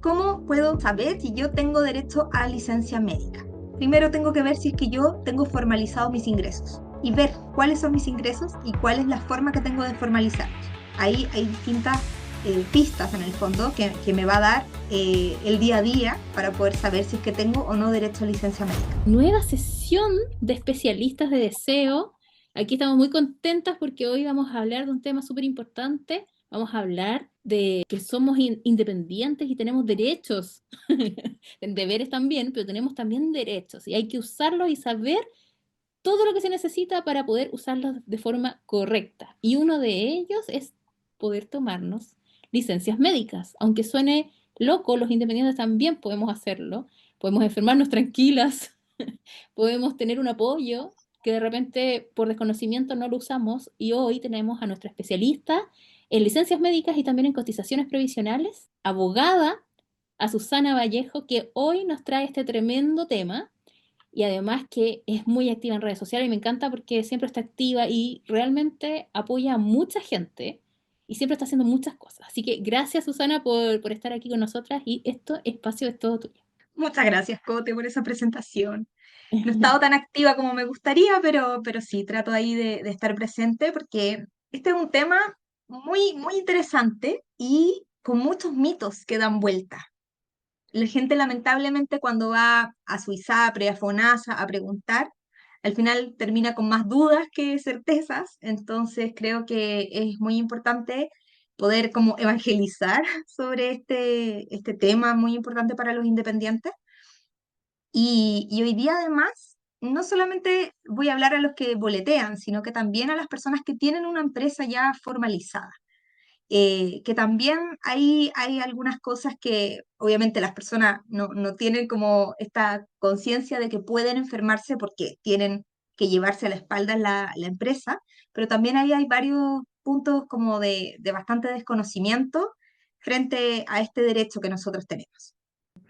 ¿Cómo puedo saber si yo tengo derecho a licencia médica? Primero tengo que ver si es que yo tengo formalizados mis ingresos y ver cuáles son mis ingresos y cuál es la forma que tengo de formalizarlos. Ahí hay distintas pistas en el fondo que me va a dar el día a día para poder saber si es que tengo o no derecho a licencia médica. Nueva sesión de especialistas de deseo. Aquí estamos muy contentas porque hoy vamos a hablar de un tema súper importante. Vamos a hablar de que somos independientes y tenemos derechos, deberes también, pero tenemos también derechos y hay que usarlos y saber todo lo que se necesita para poder usarlos de forma correcta. Y uno de ellos es poder tomarnos licencias médicas. Aunque suene loco, los independientes también podemos hacerlo. Podemos enfermarnos tranquilas, podemos tener un apoyo que de repente por desconocimiento no lo usamos y hoy tenemos a nuestra especialista en licencias médicas y también en cotizaciones previsionales, abogada, a Susana Vallejo, que hoy nos trae este tremendo tema y además que es muy activa en redes sociales y me encanta porque siempre está activa y realmente apoya a mucha gente y siempre está haciendo muchas cosas. Así que gracias Susana por estar aquí con nosotras y este espacio es todo tuyo. Muchas gracias, Cote, por esa presentación. No he estado tan activa como me gustaría, pero sí, trato ahí de estar presente porque este es un tema muy interesante y con muchos mitos que dan vuelta. La gente lamentablemente cuando va a su ISAPRE, a FONASA a preguntar, al final termina con más dudas que certezas, entonces creo que es muy importante poder como evangelizar sobre este tema muy importante para los independientes. Y hoy día además, no solamente voy a hablar a los que boletean, sino que también a las personas que tienen una empresa ya formalizada. Que también hay algunas cosas que obviamente las personas no tienen como esta conciencia de que pueden enfermarse porque tienen que llevarse a la espalda la empresa, pero también ahí hay varios puntos como de bastante desconocimiento frente a este derecho que nosotros tenemos.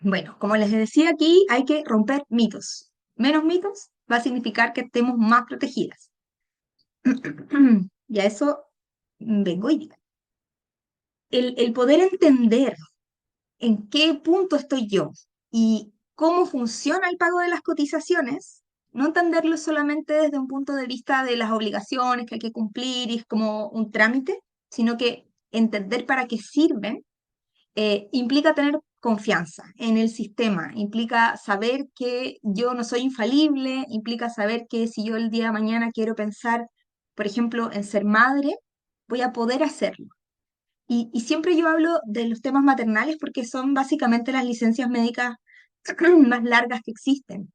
Bueno, como les decía aquí, hay que romper mitos. Menos mitos va a significar que estemos más protegidas. Y a eso vengo hoy día. El poder entender en qué punto estoy yo y cómo funciona el pago de las cotizaciones, no entenderlo solamente desde un punto de vista de las obligaciones que hay que cumplir y es como un trámite, sino que entender para qué sirven, implica tener confianza en el sistema, implica saber que yo no soy infalible, implica saber que si yo el día de mañana quiero pensar, por ejemplo, en ser madre, voy a poder hacerlo. Y siempre yo hablo de los temas maternales porque son básicamente las licencias médicas más largas que existen.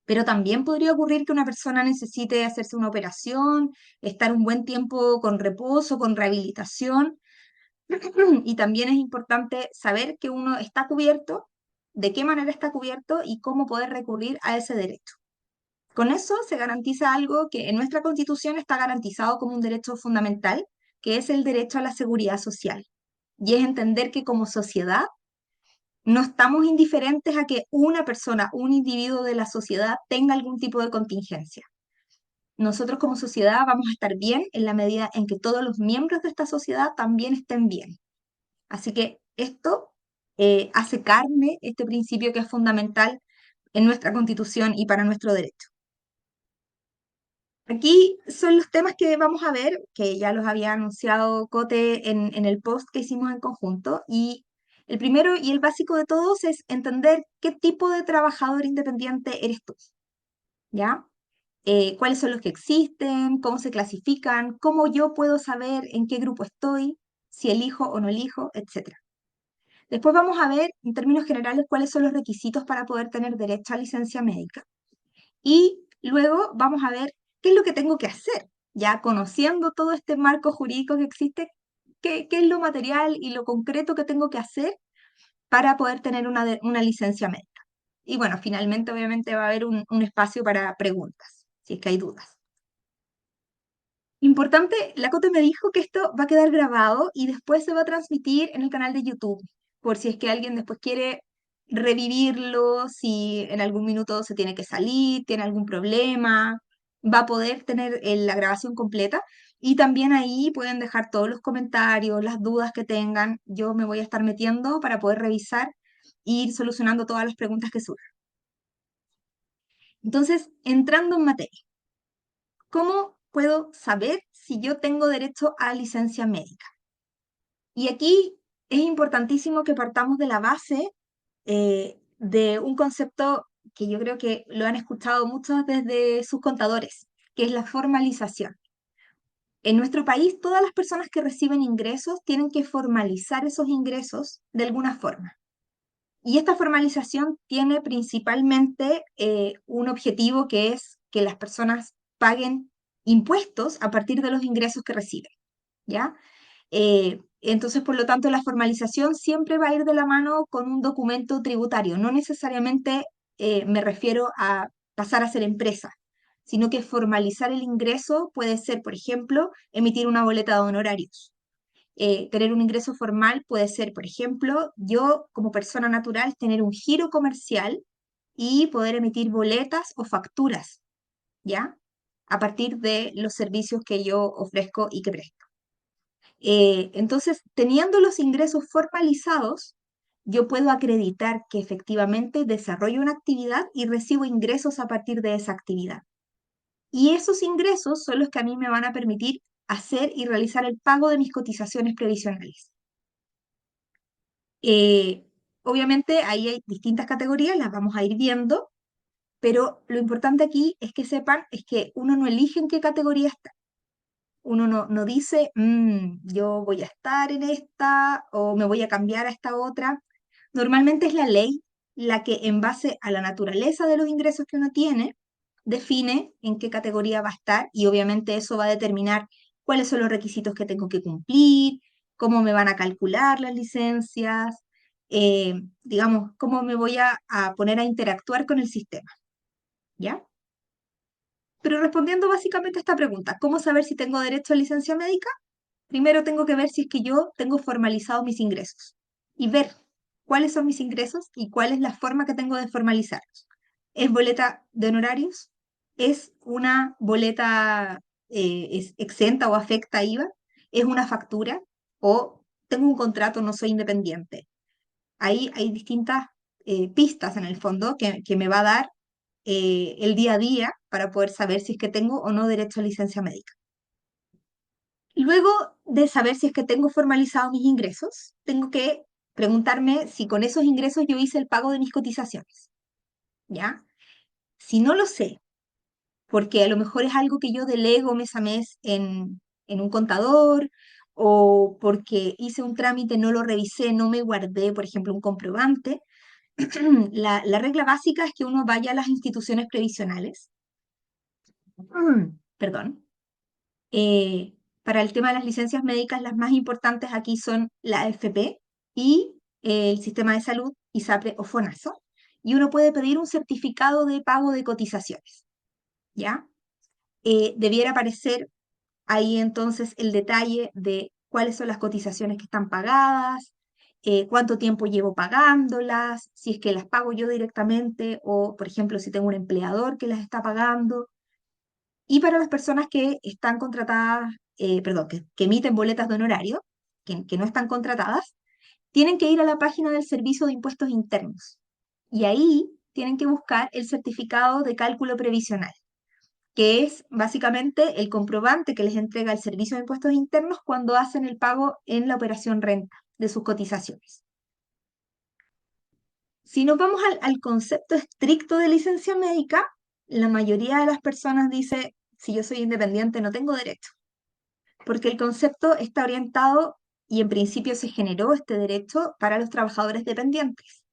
Pero también podría ocurrir que una persona necesite hacerse una operación, estar un buen tiempo con reposo, con rehabilitación. Y también es importante saber que uno está cubierto, de qué manera está cubierto y cómo poder recurrir a ese derecho. Con eso se garantiza algo que en nuestra Constitución está garantizado como un derecho fundamental, que es el derecho a la seguridad social. Y es entender que como sociedad no estamos indiferentes a que una persona, un individuo de la sociedad tenga algún tipo de contingencia. Nosotros como sociedad vamos a estar bien en la medida en que todos los miembros de esta sociedad también estén bien. Así que esto hace carne este principio que es fundamental en nuestra Constitución y para nuestro derecho. Aquí son los temas que vamos a ver, que ya los había anunciado Cote en el post que hicimos en conjunto. Y el primero y el básico de todos es entender qué tipo de trabajador independiente eres tú, ¿ya? Cuáles son los que existen, cómo se clasifican, cómo yo puedo saber en qué grupo estoy, si elijo o no elijo, etcétera. Después vamos a ver, en términos generales, cuáles son los requisitos para poder tener derecho a licencia médica. Y luego vamos a ver qué es lo que tengo que hacer, ya conociendo todo este marco jurídico que existe, qué es lo material y lo concreto que tengo que hacer para poder tener una licencia médica. Y bueno, finalmente obviamente va a haber un espacio para preguntas, si es que hay dudas. Importante, la Cote me dijo que esto va a quedar grabado y después se va a transmitir en el canal de YouTube, por si es que alguien después quiere revivirlo, si en algún minuto se tiene que salir, tiene algún problema, va a poder tener la grabación completa. Y también ahí pueden dejar todos los comentarios, las dudas que tengan. Yo me voy a estar metiendo para poder revisar e ir solucionando todas las preguntas que surjan. Entonces, entrando en materia, ¿cómo puedo saber si yo tengo derecho a licencia médica? Y aquí es importantísimo que partamos de la base de un concepto que yo creo que lo han escuchado muchos desde sus contadores, que es la formalización. En nuestro país, todas las personas que reciben ingresos tienen que formalizar esos ingresos de alguna forma. Y esta formalización tiene principalmente un objetivo que es que las personas paguen impuestos a partir de los ingresos que reciben, ¿ya? Entonces, por lo tanto, la formalización siempre va a ir de la mano con un documento tributario. No necesariamente me refiero a pasar a ser empresa, sino que formalizar el ingreso puede ser, por ejemplo, emitir una boleta de honorarios. Tener un ingreso formal puede ser, por ejemplo, yo como persona natural tener un giro comercial y poder emitir boletas o facturas, ¿ya? A partir de los servicios que yo ofrezco y que presto. Entonces, teniendo los ingresos formalizados, yo puedo acreditar que efectivamente desarrollo una actividad y recibo ingresos a partir de esa actividad. Y esos ingresos son los que a mí me van a permitir hacer y realizar el pago de mis cotizaciones previsionales. Eh, Obviamente ahí hay distintas categorías, las vamos a ir viendo, pero lo importante aquí es que sepan es que uno no elige en qué categoría está. Uno no dice, yo voy a estar en esta o me voy a cambiar a esta otra. Normalmente es la ley la que en base a la naturaleza de los ingresos que uno tiene, define en qué categoría va a estar y obviamente eso va a determinar cuáles son los requisitos que tengo que cumplir, cómo me van a calcular las licencias, digamos, cómo me voy a poner a interactuar con el sistema, ¿ya? Pero respondiendo básicamente a esta pregunta, ¿cómo saber si tengo derecho a licencia médica? Primero tengo que ver si es que yo tengo formalizados mis ingresos y ver cuáles son mis ingresos y cuál es la forma que tengo de formalizarlos. ¿Es boleta de honorarios? ¿Es una boleta es exenta o afecta IVA? ¿Es una factura? ¿O tengo un contrato, no soy independiente? Ahí hay distintas pistas en el fondo que me va a dar el día a día para poder saber si es que tengo o no derecho a licencia médica. Luego de saber si es que tengo formalizados mis ingresos, tengo que preguntarme si con esos ingresos yo hice el pago de mis cotizaciones, ¿ya? Si no lo sé, porque a lo mejor es algo que yo delego mes a mes en un contador, o porque hice un trámite, no lo revisé, no me guardé, por ejemplo, un comprobante, la regla básica es que uno vaya a las instituciones previsionales, perdón, Eh, para el tema de las licencias médicas, las más importantes aquí son la AFP y el sistema de salud, ISAPRE o FONASA, y uno puede pedir un certificado de pago de cotizaciones, ¿ya? Debiera aparecer ahí entonces el detalle de cuáles son las cotizaciones que están pagadas, cuánto tiempo llevo pagándolas, si es que las pago yo directamente o, por ejemplo, si tengo un empleador que las está pagando. Y para las personas que están contratadas, perdón, que emiten boletas de honorario, que no están contratadas, tienen que ir a la página del Servicio de Impuestos Internos. Y ahí tienen que buscar el certificado de cálculo previsional, que es básicamente el comprobante que les entrega el Servicio de Impuestos Internos cuando hacen el pago en la operación renta de sus cotizaciones. Si nos vamos al concepto estricto de licencia médica, la mayoría de las personas dice, si yo soy independiente no tengo derecho, porque el concepto está orientado y en principio se generó este derecho para los trabajadores dependientes,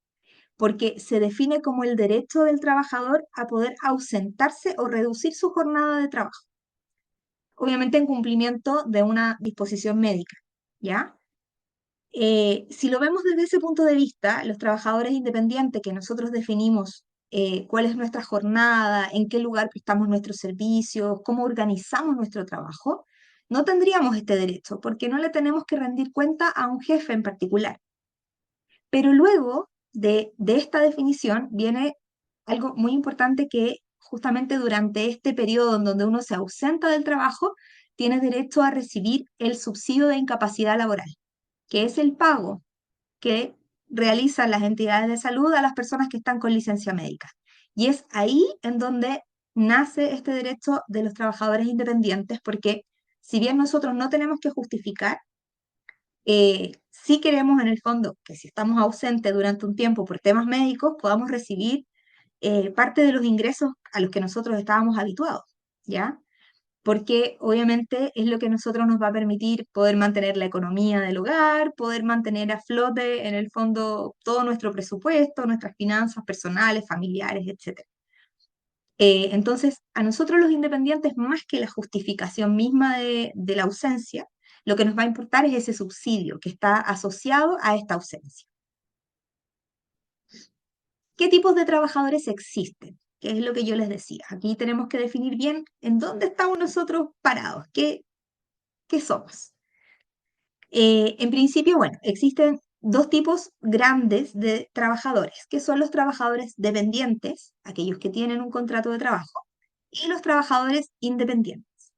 porque se define como el derecho del trabajador a poder ausentarse o reducir su jornada de trabajo, obviamente en cumplimiento de una disposición médica, ¿ya? Si lo vemos desde ese punto de vista, los trabajadores independientes que nosotros definimos cuál es nuestra jornada, en qué lugar prestamos nuestros servicios, cómo organizamos nuestro trabajo, no tendríamos este derecho porque no le tenemos que rendir cuenta a un jefe en particular. Pero luego de esta definición viene algo muy importante que justamente durante este periodo en donde uno se ausenta del trabajo, tiene derecho a recibir el subsidio de incapacidad laboral, que es el pago que realizan las entidades de salud a las personas que están con licencia médica. Y es ahí en donde nace este derecho de los trabajadores independientes, porque si bien nosotros no tenemos que justificar, sí queremos en el fondo que si estamos ausentes durante un tiempo por temas médicos, podamos recibir parte de los ingresos a los que nosotros estábamos habituados, ¿ya? Porque obviamente es lo que a nosotros nos va a permitir poder mantener la economía del hogar, poder mantener a flote en el fondo todo nuestro presupuesto, nuestras finanzas personales, familiares, etc. Entonces, a nosotros los independientes, más que la justificación misma de la ausencia, lo que nos va a importar es ese subsidio que está asociado a esta ausencia. ¿Qué tipos de trabajadores existen? Que es lo que yo les decía. Aquí tenemos que definir bien en dónde estamos nosotros parados, qué somos. En principio, bueno, existen dos tipos grandes de trabajadores, que son los trabajadores dependientes, aquellos que tienen un contrato de trabajo, y los trabajadores independientes.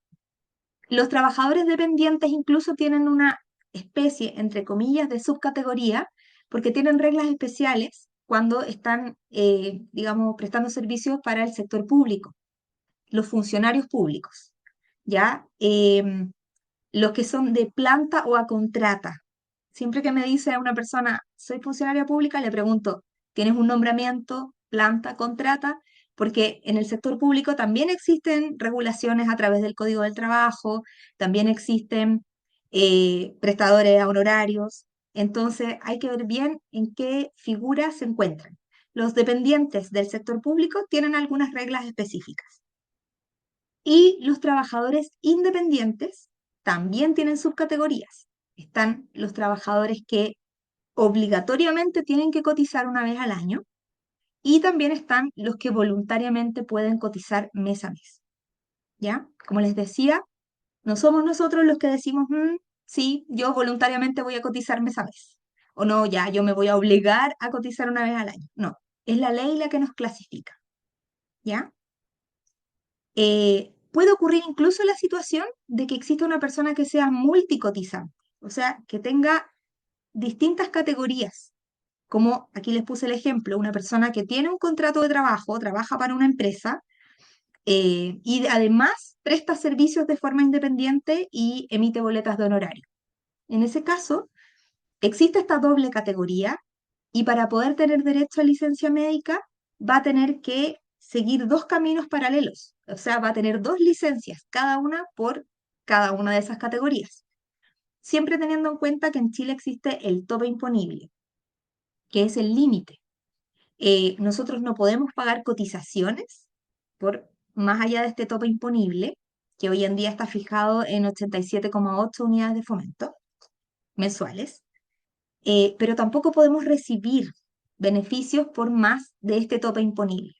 Los trabajadores dependientes incluso tienen una especie, entre comillas, de subcategoría, porque tienen reglas especiales cuando están, digamos, prestando servicios para el sector público, los funcionarios públicos, ¿ya? Los que son de planta o a contrata. Siempre que me dice una persona, soy funcionaria pública, le pregunto, ¿tienes un nombramiento, planta, contrata? Porque en el sector público también existen regulaciones a través del Código del Trabajo, también existen prestadores a honorarios. Entonces hay que ver bien en qué figura se encuentran. Los dependientes del sector público tienen algunas reglas específicas. Y los trabajadores independientes también tienen subcategorías. Están los trabajadores que obligatoriamente tienen que cotizar una vez al año y también están los que voluntariamente pueden cotizar mes a mes. ¿Ya? Como les decía, no somos nosotros los que decimos, sí, yo voluntariamente voy a cotizar mes a mes. O no, ya, yo me voy a obligar a cotizar una vez al año. No, es la ley la que nos clasifica. ¿Ya? Puede ocurrir incluso la situación de que exista una persona que sea multicotizante, o sea, que tenga distintas categorías, como aquí les puse el ejemplo, una persona que tiene un contrato de trabajo, trabaja para una empresa y además presta servicios de forma independiente y emite boletas de honorario. En ese caso, existe esta doble categoría y para poder tener derecho a licencia médica va a tener que seguir dos caminos paralelos, o sea, va a tener dos licencias, cada una por cada una de esas categorías. Siempre teniendo en cuenta que en Chile existe el tope imponible, que es el límite. Nosotros no podemos pagar cotizaciones por más allá de este tope imponible, que hoy en día está fijado en 87,8 unidades de fomento mensuales. Pero tampoco podemos recibir beneficios por más de este tope imponible.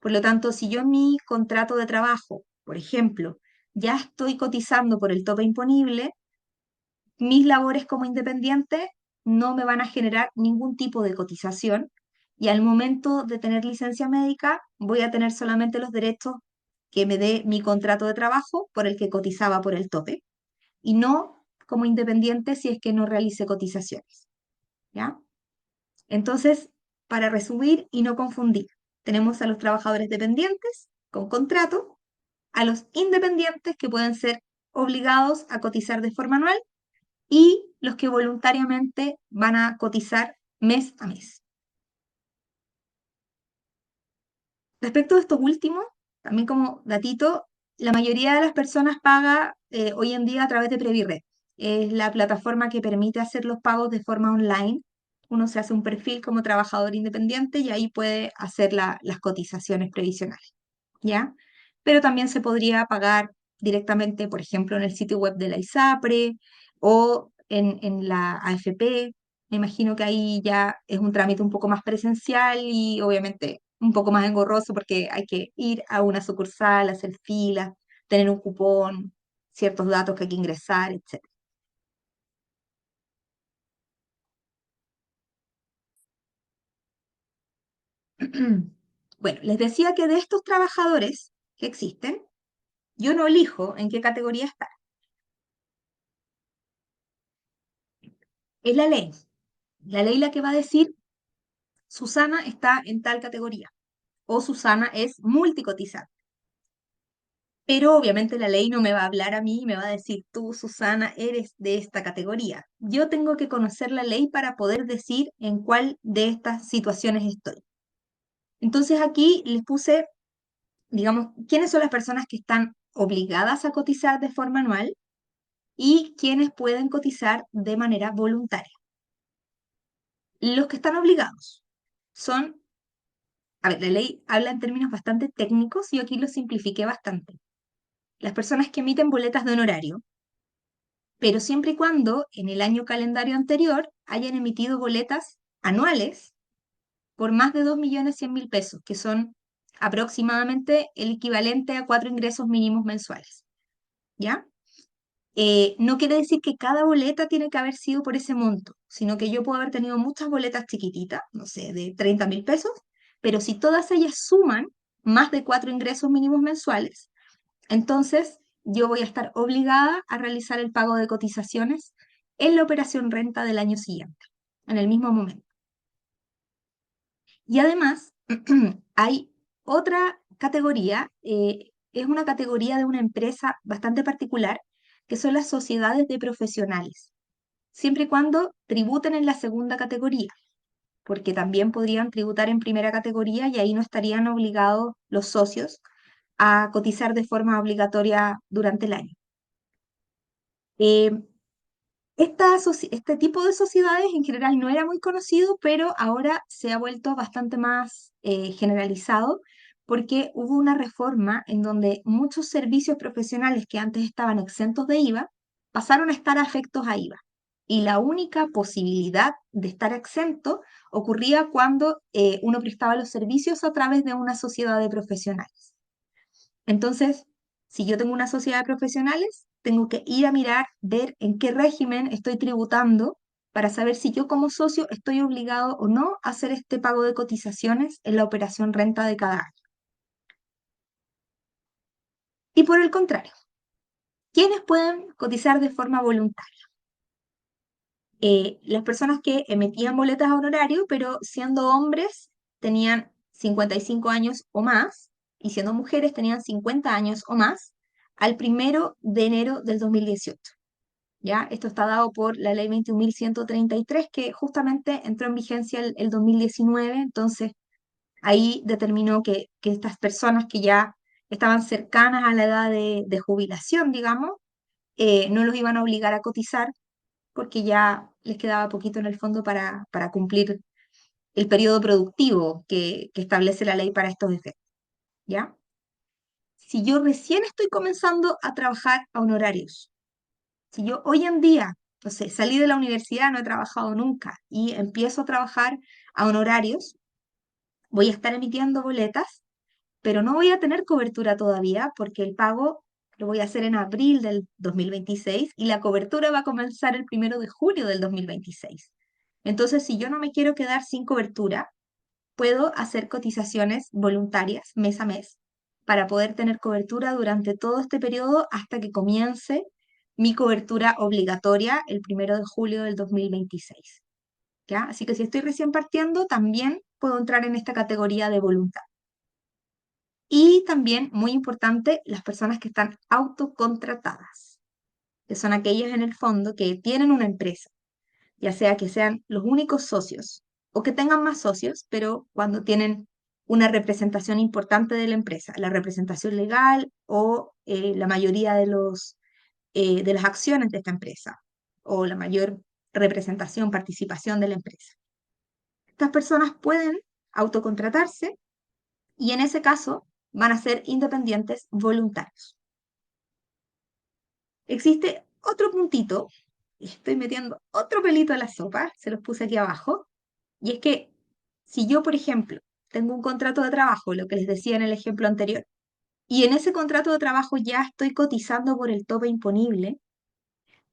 Por lo tanto, si yo en mi contrato de trabajo, por ejemplo, ya estoy cotizando por el tope imponible, mis labores como independiente no me van a generar ningún tipo de cotización y al momento de tener licencia médica voy a tener solamente los derechos que me dé mi contrato de trabajo por el que cotizaba por el tope y no como independiente si es que no realice cotizaciones. ¿Ya? Entonces, para resumir y no confundir, tenemos a los trabajadores dependientes con contrato, a los independientes que pueden ser obligados a cotizar de forma anual y los que voluntariamente van a cotizar mes a mes. Respecto de estos últimos, también como datito, la mayoría de las personas paga hoy en día a través de Previred. Es la plataforma que permite hacer los pagos de forma online. Uno se hace un perfil como trabajador independiente y ahí puede hacer las cotizaciones previsionales, ¿ya? Pero también se podría pagar directamente, por ejemplo, en el sitio web de la ISAPRE o en la AFP. Me imagino que ahí ya es un trámite un poco más presencial y obviamente un poco más engorroso porque hay que ir a una sucursal, hacer fila, tener un cupón, ciertos datos que hay que ingresar, etc. Bueno, les decía que de estos trabajadores que existen, yo no elijo en qué categoría estar. Es la ley. La ley la que va a decir, Susana está en tal categoría o Susana es multicotizante. Pero obviamente la ley no me va a hablar a mí y me va a decir, tú, Susana, eres de esta categoría. Yo tengo que conocer la ley para poder decir en cuál de estas situaciones estoy. Entonces aquí les puse, digamos, quiénes son las personas que están obligadas a cotizar de forma anual y quiénes pueden cotizar de manera voluntaria. Los que están obligados son, a ver, la ley habla en términos bastante técnicos y yo aquí lo simplifiqué bastante. Las personas que emiten boletas de honorario, pero siempre y cuando en el año calendario anterior hayan emitido boletas anuales por más de 2.100.000 pesos, que son aproximadamente el equivalente a 4 ingresos mínimos mensuales. ¿Ya? No quiere decir que cada boleta tiene que haber sido por ese monto, sino que yo puedo haber tenido muchas boletas chiquititas, no sé, de 30.000 pesos, pero si todas ellas suman más de 4 ingresos mínimos mensuales, entonces yo voy a estar obligada a realizar el pago de cotizaciones en la operación renta del año siguiente, en el mismo momento. Y además, hay otra categoría, es una categoría de una empresa bastante particular, que son las sociedades de profesionales, siempre y cuando tributen en la segunda categoría, porque también podrían tributar en primera categoría y ahí no estarían obligados los socios a cotizar de forma obligatoria durante el año. Eh, este tipo de sociedades en general no era muy conocido, pero ahora se ha vuelto bastante más generalizado porque hubo una reforma en donde muchos servicios profesionales que antes estaban exentos de IVA pasaron a estar afectos a IVA. Y la única posibilidad de estar exento ocurría cuando uno prestaba los servicios a través de una sociedad de profesionales. Entonces, si yo tengo una sociedad de profesionales, tengo que ir a mirar, ver en qué régimen estoy tributando para saber si yo como socio estoy obligado o no a hacer este pago de cotizaciones en la operación renta de cada año. Y por el contrario, ¿quiénes pueden cotizar de forma voluntaria? Las personas que emitían boletas a honorario, pero siendo hombres tenían 55 años o más, y siendo mujeres tenían 50 años o más, al 1 de enero del 2018. ¿Ya? Esto está dado por la ley 21.133, que justamente entró en vigencia el 2019, entonces ahí determinó que estas personas que ya estaban cercanas a la edad de jubilación, digamos, no los iban a obligar a cotizar porque ya les quedaba poquito en el fondo para cumplir el periodo productivo que establece la ley para estos efectos, ¿ya? Si yo recién estoy comenzando a trabajar a honorarios, si yo hoy en día, no sé, salí de la universidad, no he trabajado nunca y empiezo a trabajar a honorarios, voy a estar emitiendo boletas, pero no voy a tener cobertura todavía porque el pago lo voy a hacer en abril del 2026 y la cobertura va a comenzar el 1 de julio del 2026. Entonces, si yo no me quiero quedar sin cobertura, puedo hacer cotizaciones voluntarias mes a mes para poder tener cobertura durante todo este periodo hasta que comience mi cobertura obligatoria el 1 de julio del 2026. ¿Ya? Así que si estoy recién partiendo, también puedo entrar en esta categoría de voluntad. Y también, muy importante, las personas que están autocontratadas, que son aquellas en el fondo que tienen una empresa, ya sea que sean los únicos socios o que tengan más socios, pero cuando tienen una representación importante de la empresa, la representación legal o la mayoría de las acciones de esta empresa o la mayor representación, participación de la empresa. Estas personas pueden autocontratarse y en ese caso van a ser independientes voluntarios. Existe otro puntito, y estoy metiendo otro pelito a la sopa, se los puse aquí abajo, y es que si yo, por ejemplo, tengo un contrato de trabajo, lo que les decía en el ejemplo anterior, y en ese contrato de trabajo ya estoy cotizando por el tope imponible,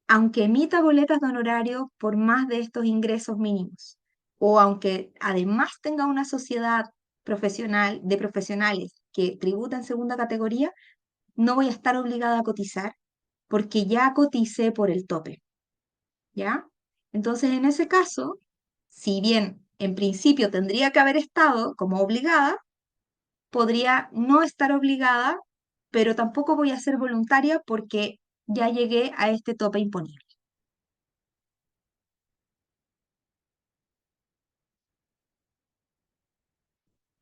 aunque emita boletas de honorario por más de estos ingresos mínimos, o aunque además tenga una sociedad profesional de profesionales que tributa en segunda categoría, no voy a estar obligada a cotizar porque ya coticé por el tope, ¿ya? Entonces, en ese caso, si bien en principio tendría que haber estado como obligada, podría no estar obligada, pero tampoco voy a ser voluntaria porque ya llegué a este tope imponible.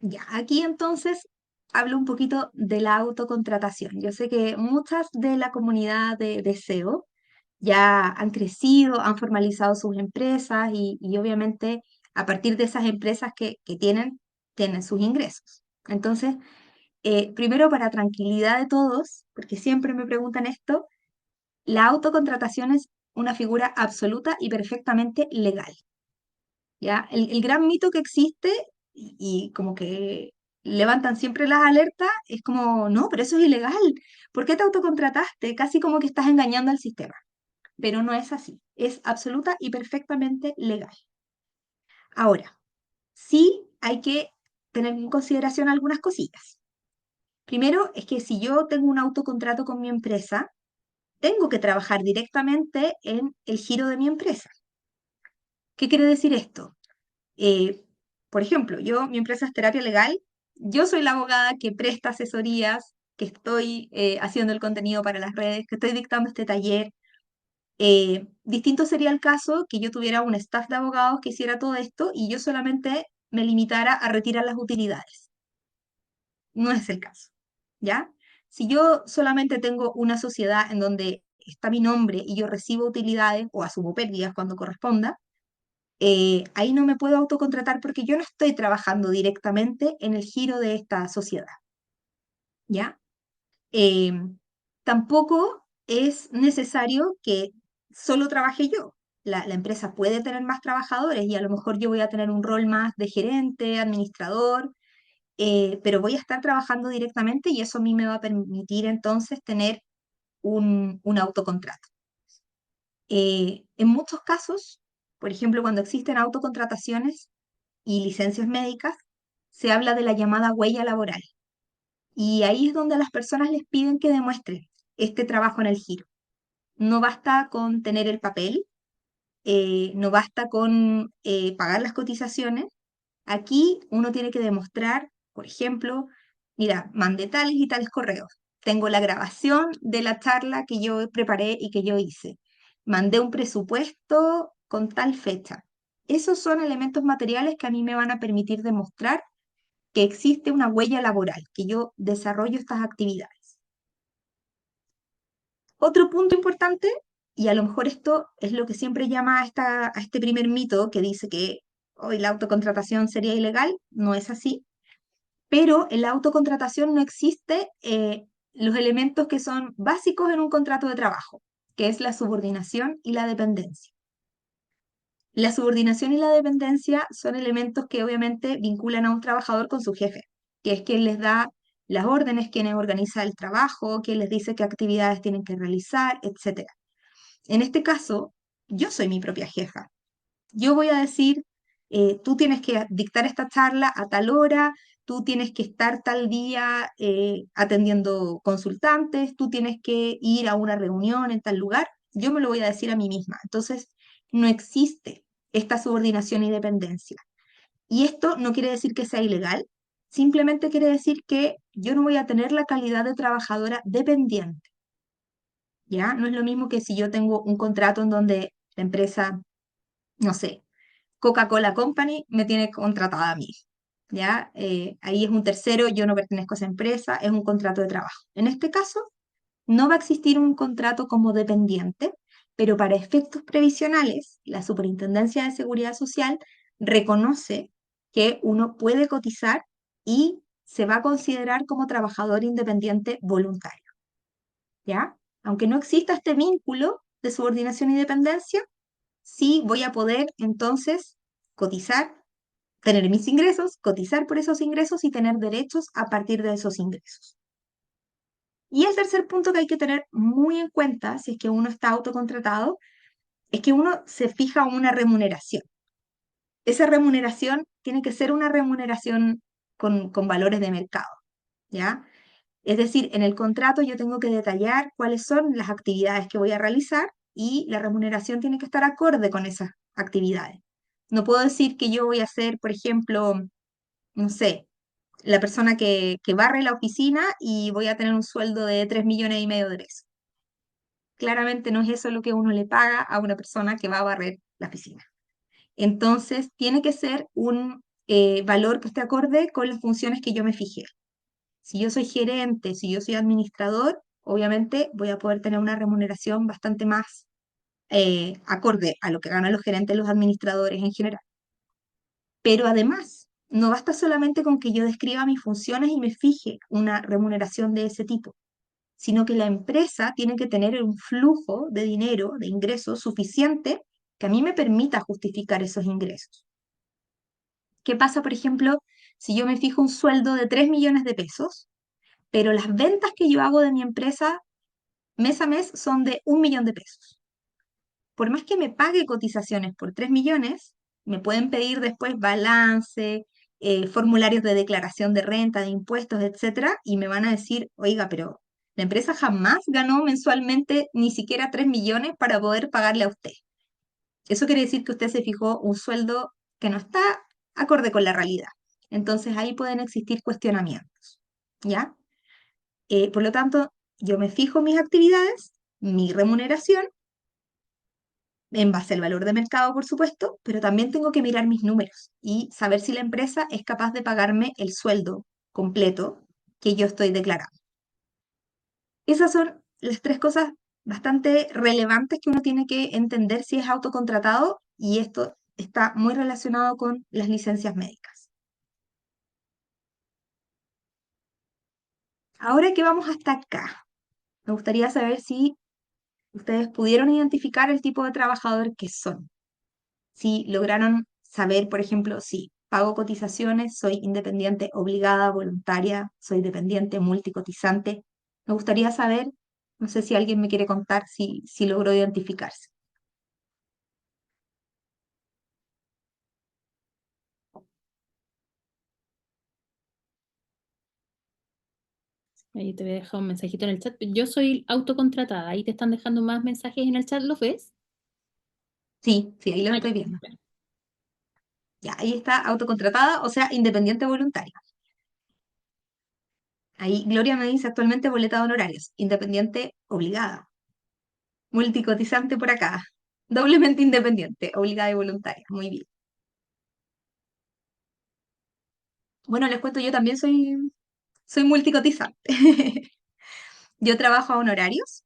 Ya, aquí entonces hablo un poquito de la autocontratación. Yo sé que muchas de la comunidad de SEO ya han crecido, han formalizado sus empresas y obviamente a partir de esas empresas que tienen sus ingresos. Entonces, primero para tranquilidad de todos, porque siempre me preguntan esto, la autocontratación es una figura absoluta y perfectamente legal. ¿Ya? El gran mito que existe y como que levantan siempre las alertas es como, no, pero eso es ilegal. ¿Por qué te autocontrataste? Casi como que estás engañando al sistema. Pero no es así. Es absoluta y perfectamente legal. Ahora, sí hay que tener en consideración algunas cosillas. Primero es que si yo tengo un autocontrato con mi empresa, tengo que trabajar directamente en el giro de mi empresa. ¿Qué quiere decir esto? Eh, por ejemplo, mi empresa es Terapia Legal, yo soy la abogada que presta asesorías, que estoy haciendo el contenido para las redes, que estoy dictando este taller. Distinto sería el caso que yo tuviera un staff de abogados que hiciera todo esto y yo solamente me limitara a retirar las utilidades. No es el caso, ¿ya? Si yo solamente tengo una sociedad en donde está mi nombre y yo recibo utilidades o asumo pérdidas cuando corresponda, ahí no me puedo autocontratar porque yo no estoy trabajando directamente en el giro de esta sociedad, ¿ya? Eh, Tampoco es necesario que solo trabaje yo. La empresa puede tener más trabajadores y a lo mejor yo voy a tener un rol más de gerente, administrador, pero voy a estar trabajando directamente y eso a mí me va a permitir entonces tener un autocontrato. En muchos casos, por ejemplo, cuando existen autocontrataciones, y licencias médicas, se habla de la llamada huella laboral. Y ahí es donde a las personas les piden que demuestren este trabajo en el giro. No basta con tener el papel, no basta con pagar las cotizaciones. Aquí uno tiene que demostrar, por ejemplo, mira, mandé tales y tales correos. Tengo la grabación de la charla que yo preparé y que yo hice. Mandé un presupuesto con tal fecha. Esos son elementos materiales que a mí me van a permitir demostrar que existe una huella laboral, que yo desarrollo estas actividades. Otro punto importante, y a lo mejor esto es lo que siempre llama a este primer mito que dice que hoy la autocontratación sería ilegal, no es así, pero en la autocontratación no existe los elementos que son básicos en un contrato de trabajo, que es la subordinación y la dependencia. La subordinación y la dependencia son elementos que obviamente vinculan a un trabajador con su jefe, que es quien les da las órdenes, quien organiza el trabajo, quien les dice qué actividades tienen que realizar, etc. En este caso, yo soy mi propia jefa. Yo voy a decir, tú tienes que dictar esta charla a tal hora, tú tienes que estar tal día atendiendo consultantes, tú tienes que ir a una reunión en tal lugar. Yo me lo voy a decir a mí misma. Entonces, no existe esta subordinación y dependencia. Y esto no quiere decir que sea ilegal, simplemente quiere decir que yo no voy a tener la calidad de trabajadora dependiente, ¿ya? No es lo mismo que si yo tengo un contrato en donde la empresa, no sé, Coca-Cola Company me tiene contratada a mí, ¿ya? Ahí es un tercero, yo no pertenezco a esa empresa, es un contrato de trabajo. En este caso, no va a existir un contrato como dependiente, pero para efectos previsionales, la Superintendencia de Seguridad Social reconoce que uno puede cotizar y se va a considerar como trabajador independiente voluntario, ¿ya? Aunque no exista este vínculo de subordinación y dependencia, sí voy a poder entonces cotizar, tener mis ingresos, cotizar por esos ingresos y tener derechos a partir de esos ingresos. Y el tercer punto que hay que tener muy en cuenta si es que uno está autocontratado es que uno se fija una remuneración. Esa remuneración tiene que ser una remuneración con valores de mercado, ¿ya? Es decir, en el contrato yo tengo que detallar cuáles son las actividades que voy a realizar y la remuneración tiene que estar acorde con esas actividades. No puedo decir que yo voy a ser, por ejemplo, no sé, la persona que barre la oficina y voy a tener un sueldo de 3,5 millones de pesos. Claramente no es eso lo que uno le paga a una persona que va a barrer la oficina. Entonces, tiene que ser un valor que esté acorde con las funciones que yo me fijé. Si yo soy gerente, si yo soy administrador, obviamente voy a poder tener una remuneración bastante más acorde a lo que ganan los gerentes y los administradores en general. Pero además, no basta solamente con que yo describa mis funciones y me fije una remuneración de ese tipo, sino que la empresa tiene que tener un flujo de dinero, de ingresos suficiente que a mí me permita justificar esos ingresos. ¿Qué pasa, por ejemplo, si yo me fijo un sueldo de 3 millones de pesos, pero las ventas que yo hago de mi empresa mes a mes son de 1 millón de pesos? Por más que me pague cotizaciones por 3 millones, me pueden pedir después balance, formularios de declaración de renta, de impuestos, etcétera, y me van a decir, oiga, pero la empresa jamás ganó mensualmente ni siquiera 3 millones para poder pagarle a usted. Eso quiere decir que usted se fijó un sueldo que no está acorde con la realidad. Entonces ahí pueden existir cuestionamientos, ¿ya? Por lo tanto, yo me fijo mis actividades, mi remuneración, en base al valor de mercado, por supuesto, pero también tengo que mirar mis números y saber si la empresa es capaz de pagarme el sueldo completo que yo estoy declarando. Esas son las tres cosas bastante relevantes que uno tiene que entender si es autocontratado, y esto está muy relacionado con las licencias médicas. Ahora que vamos hasta acá, me gustaría saber si ustedes pudieron identificar el tipo de trabajador que son. Si lograron saber, por ejemplo, si pago cotizaciones, soy independiente obligada, voluntaria, soy dependiente multicotizante. Me gustaría saber, no sé si alguien me quiere contar si logró identificarse. Ahí te voy a dejar un mensajito en el chat. Yo soy autocontratada. Ahí te están dejando más mensajes en el chat, ¿los ves? Sí, sí, ahí lo Ah, estoy ya. viendo. Ya, ahí está autocontratada, o sea, independiente voluntaria. Ahí Gloria me dice actualmente boleta de honorarios, independiente obligada. Multicotizante por acá. Doblemente independiente, obligada y voluntaria. Muy bien. Bueno, les cuento, yo también soy multicotizante. Yo trabajo a honorarios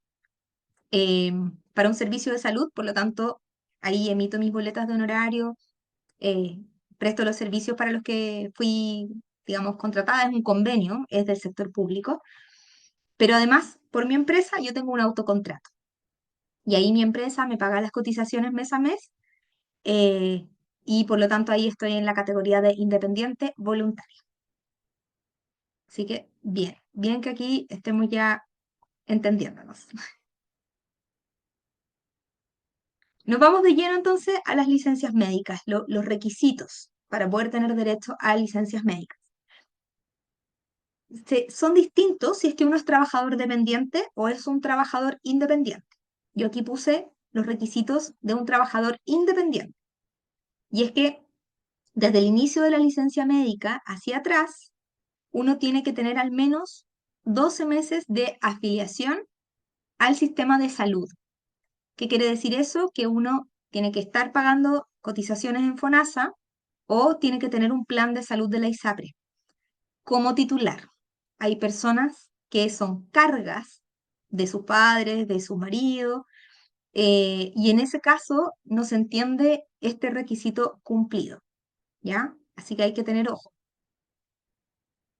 eh, para un servicio de salud, por lo tanto, ahí emito mis boletas de honorario, eh, presto los servicios para los que fui, digamos, contratada, es un convenio, es del sector público, pero además, por mi empresa, yo tengo un autocontrato. Y ahí mi empresa me paga las cotizaciones mes a mes, eh, y por lo tanto ahí estoy en la categoría de independiente voluntario. Así que bien, bien que aquí estemos ya entendiéndonos. Nos vamos de lleno entonces a las licencias médicas, los requisitos para poder tener derecho a licencias médicas. Son distintos si es que uno es trabajador dependiente o es un trabajador independiente. Yo aquí puse los requisitos de un trabajador independiente. Y es que desde el inicio de la licencia médica hacia atrás, uno tiene que tener al menos 12 meses de afiliación al sistema de salud. ¿Qué quiere decir eso? Que uno tiene que estar pagando cotizaciones en FONASA o tiene que tener un plan de salud de la ISAPRE como titular. Hay personas que son cargas de sus padres, de su marido, y en ese caso no se entiende este requisito cumplido, ¿ya? Así que hay que tener ojo.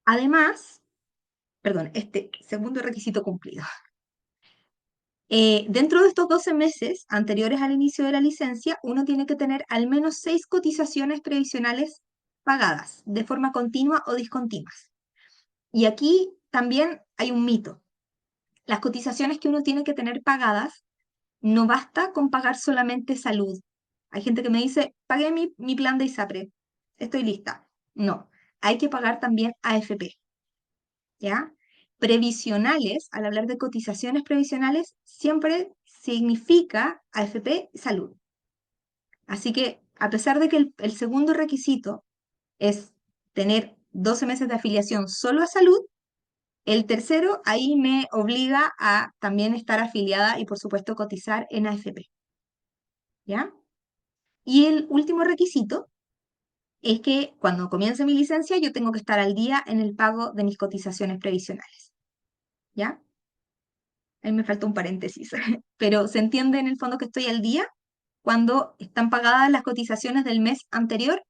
Además, perdón, este segundo requisito cumplido. Dentro de estos 12 meses anteriores al inicio de la licencia, uno tiene que tener al menos 6 cotizaciones previsionales pagadas de forma continua o discontinuas. Y aquí también hay un mito. Las cotizaciones que uno tiene que tener pagadas, no basta con pagar solamente salud. Hay gente que me dice, pagué mi plan de ISAPRE, estoy lista. No, hay que pagar también AFP, ¿ya? Previsionales, al hablar de cotizaciones previsionales, siempre significa AFP salud. Así que, a pesar de que el segundo requisito es tener 12 meses de afiliación solo a salud, el tercero ahí me obliga a también estar afiliada y, por supuesto, cotizar en AFP. ¿Ya? Y el último requisito es que cuando comience mi licencia yo tengo que estar al día en el pago de mis cotizaciones previsionales. ¿Ya? Ahí me falta un paréntesis, pero se entiende en el fondo que estoy al día cuando están pagadas las cotizaciones del mes anterior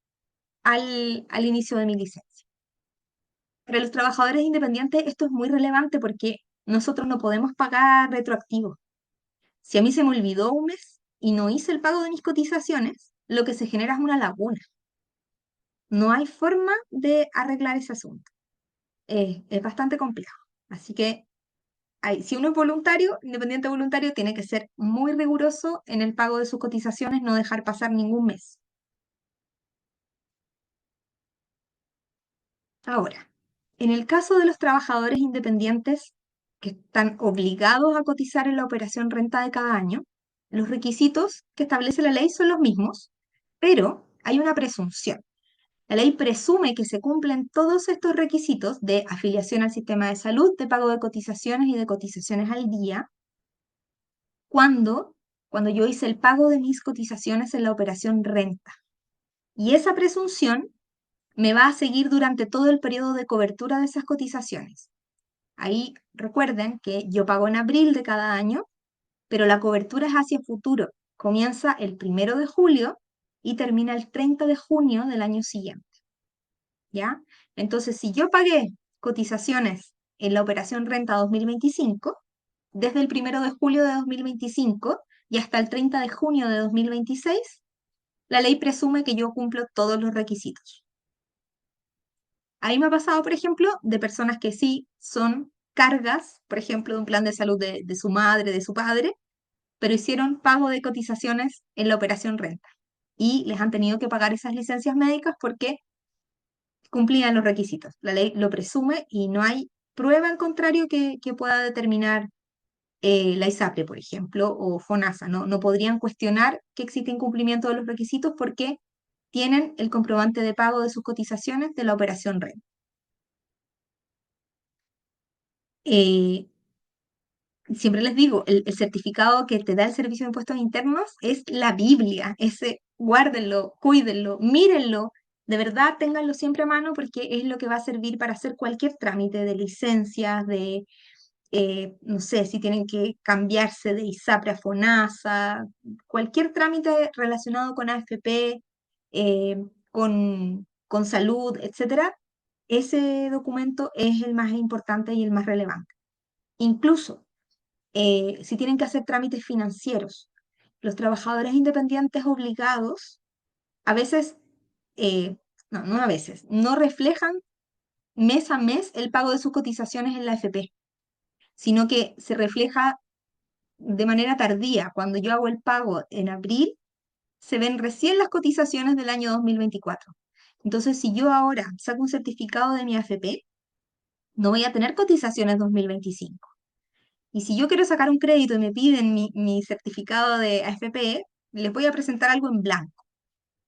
al inicio de mi licencia. Para los trabajadores independientes esto es muy relevante porque nosotros no podemos pagar retroactivo. Si a mí se me olvidó un mes y no hice el pago de mis cotizaciones, lo que se genera es una laguna. No hay forma de arreglar ese asunto. Es bastante complejo. Así que si uno es voluntario, independiente voluntario, tiene que ser muy riguroso en el pago de sus cotizaciones, no dejar pasar ningún mes. Ahora, en el caso de los trabajadores independientes que están obligados a cotizar en la operación renta de cada año, los requisitos que establece la ley son los mismos, pero hay una presunción. La ley presume que se cumplen todos estos requisitos de afiliación al sistema de salud, de pago de cotizaciones y de cotizaciones al día, cuando, cuando yo hice el pago de mis cotizaciones en la operación renta. Y esa presunción me va a seguir durante todo el periodo de cobertura de esas cotizaciones. Ahí recuerden que yo pago en abril de cada año, pero la cobertura es hacia futuro. Comienza el 1 de julio y termina el 30 de junio del año siguiente. ¿Ya? Entonces, si yo pagué cotizaciones en la operación renta 2025, desde el 1 de julio de 2025 y hasta el 30 de junio de 2026, la ley presume que yo cumplo todos los requisitos. Ahí me ha pasado, por ejemplo, de personas que sí son cargas, por ejemplo, de un plan de salud de su madre, de su padre, pero hicieron pago de cotizaciones en la operación renta y les han tenido que pagar esas licencias médicas porque cumplían los requisitos. La ley lo presume y no hay prueba en contrario que pueda determinar la ISAPRE, por ejemplo, o FONASA. No podrían cuestionar que existe incumplimiento de los requisitos porque tienen el comprobante de pago de sus cotizaciones de la operación renta. Eh, Siempre les digo, el certificado que te da el Servicio de Impuestos Internos es la Biblia. Ese, guárdenlo, cuídenlo, mírenlo, de verdad ténganlo siempre a mano porque es lo que va a servir para hacer cualquier trámite de licencias, no sé, si tienen que cambiarse de ISAPRE a FONASA, cualquier trámite relacionado con AFP, eh, con salud, etcétera. Ese documento es el más importante y el más relevante. Incluso si tienen que hacer trámites financieros. Los trabajadores independientes obligados, a veces, no a veces, no reflejan mes a mes el pago de sus cotizaciones en la AFP, sino que se refleja de manera tardía. Cuando yo hago el pago en abril, se ven recién las cotizaciones del año 2024. Entonces, si yo ahora saco un certificado de mi AFP, no voy a tener cotizaciones 2025. Y si yo quiero sacar un crédito y me piden mi certificado de AFP, les voy a presentar algo en blanco.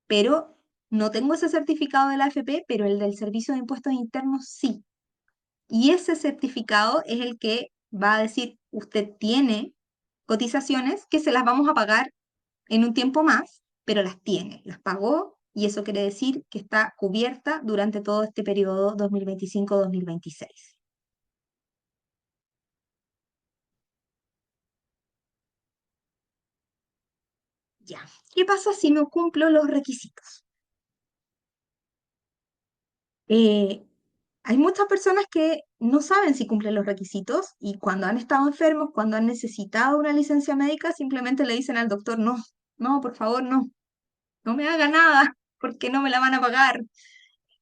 Pero no tengo ese certificado de la AFP, pero el del Servicio de Impuestos Internos sí. Y ese certificado es el que va a decir, usted tiene cotizaciones que se las vamos a pagar en un tiempo más, pero las tiene, las pagó y eso quiere decir que está cubierta durante todo este periodo 2025-2026. Ya, ¿qué pasa si no cumplo los requisitos? Eh, Hay muchas personas que no saben si cumplen los requisitos y cuando han estado enfermos, cuando han necesitado una licencia médica, simplemente le dicen al doctor, no, no, por favor, no me haga nada porque no me la van a pagar.